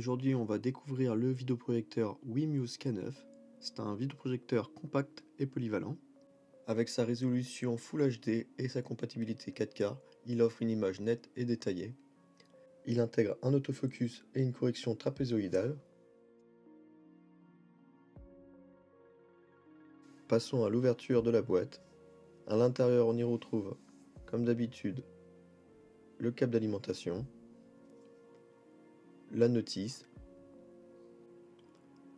Aujourd'hui, on va découvrir le vidéoprojecteur Wimuse K9. C'est un vidéoprojecteur compact et polyvalent. Avec sa résolution Full HD et sa compatibilité 4K, il offre une image nette et détaillée. Il intègre un autofocus et une correction trapézoïdale. Passons à l'ouverture de la boîte. À l'intérieur, on y retrouve, comme d'habitude, le câble d'alimentation, la notice,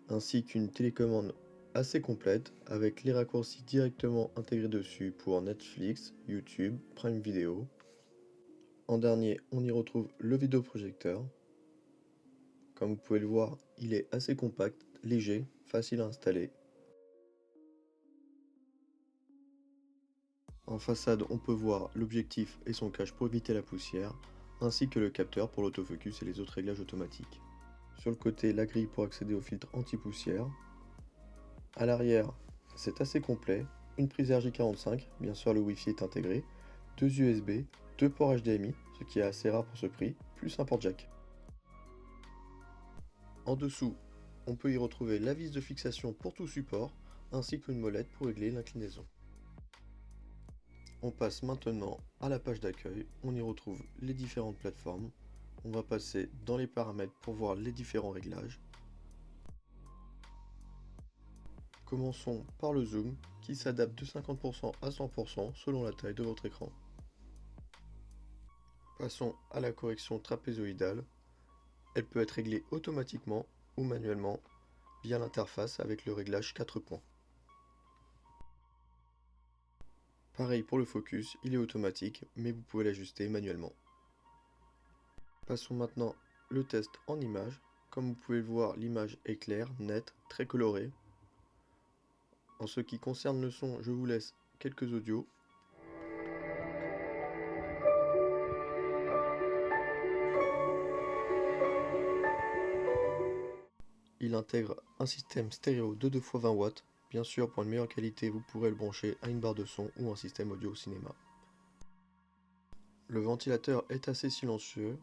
ainsi qu'une télécommande assez complète avec les raccourcis directement intégrés dessus pour Netflix, YouTube, Prime Video. En dernier, on y retrouve le vidéoprojecteur. Comme vous pouvez le voir, il est assez compact, léger, facile à installer. En façade, on peut voir l'objectif et son cache pour éviter la poussière, ainsi que le capteur pour l'autofocus et les autres réglages automatiques. Sur le côté, la grille pour accéder au filtre anti-poussière. À l'arrière, c'est assez complet, une prise RJ45, bien sûr le Wi-Fi est intégré, deux USB, deux ports HDMI, ce qui est assez rare pour ce prix, plus un port jack. En dessous, on peut y retrouver la vis de fixation pour tout support, ainsi qu'une molette pour régler l'inclinaison. On passe maintenant à la page d'accueil, on y retrouve les différentes plateformes. On va passer dans les paramètres pour voir les différents réglages. Commençons par le zoom qui s'adapte de 50% à 100% selon la taille de votre écran. Passons à la correction trapézoïdale. Elle peut être réglée automatiquement ou manuellement via l'interface avec le réglage 4 points. Pareil pour le focus, il est automatique mais vous pouvez l'ajuster manuellement. Passons maintenant le test en image. Comme vous pouvez le voir, l'image est claire, nette, très colorée. En ce qui concerne le son, je vous laisse quelques audios. Il intègre un système stéréo de 2x20 watts. Bien sûr, pour une meilleure qualité, vous pourrez le brancher à une barre de son ou un système audio au cinéma. Le ventilateur est assez silencieux.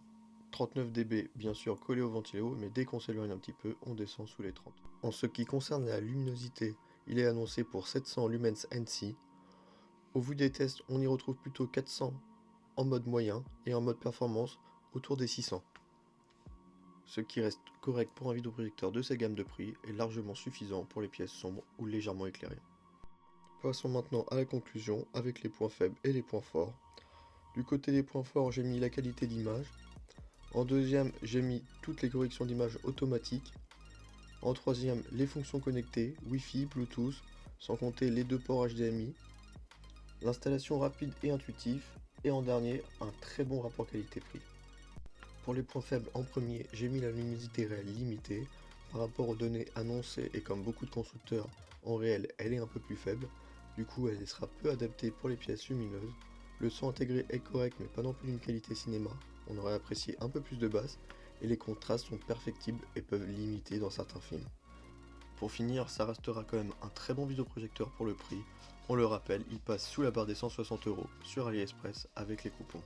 39 dB bien sûr collé au ventilo, mais dès qu'on s'éloigne un petit peu, on descend sous les 30. En ce qui concerne la luminosité, il est annoncé pour 700 lumens NC. Au vu des tests, on y retrouve plutôt 400 en mode moyen et en mode performance autour des 600. Ce qui reste correct pour un vidéoprojecteur de cette gamme de prix est largement suffisant pour les pièces sombres ou légèrement éclairées. Passons maintenant à la conclusion avec les points faibles et les points forts. Du côté des points forts, j'ai mis la qualité d'image. En deuxième, j'ai mis toutes les corrections d'image automatiques. En troisième, les fonctions connectées, Wi-Fi, Bluetooth, sans compter les deux ports HDMI. L'installation rapide et intuitive. Et en dernier, un très bon rapport qualité-prix. Pour les points faibles, en premier, j'ai mis la luminosité réelle limitée. Par rapport aux données annoncées et comme beaucoup de constructeurs, en réel, elle est un peu plus faible. Du coup, elle sera peu adaptée pour les pièces lumineuses. Le son intégré est correct, mais pas non plus d'une qualité cinéma. On aurait apprécié un peu plus de basse, et les contrastes sont perfectibles et peuvent limiter dans certains films. Pour finir, ça restera quand même un très bon vidéoprojecteur pour le prix. On le rappelle, il passe sous la barre des 160 € sur AliExpress avec les coupons.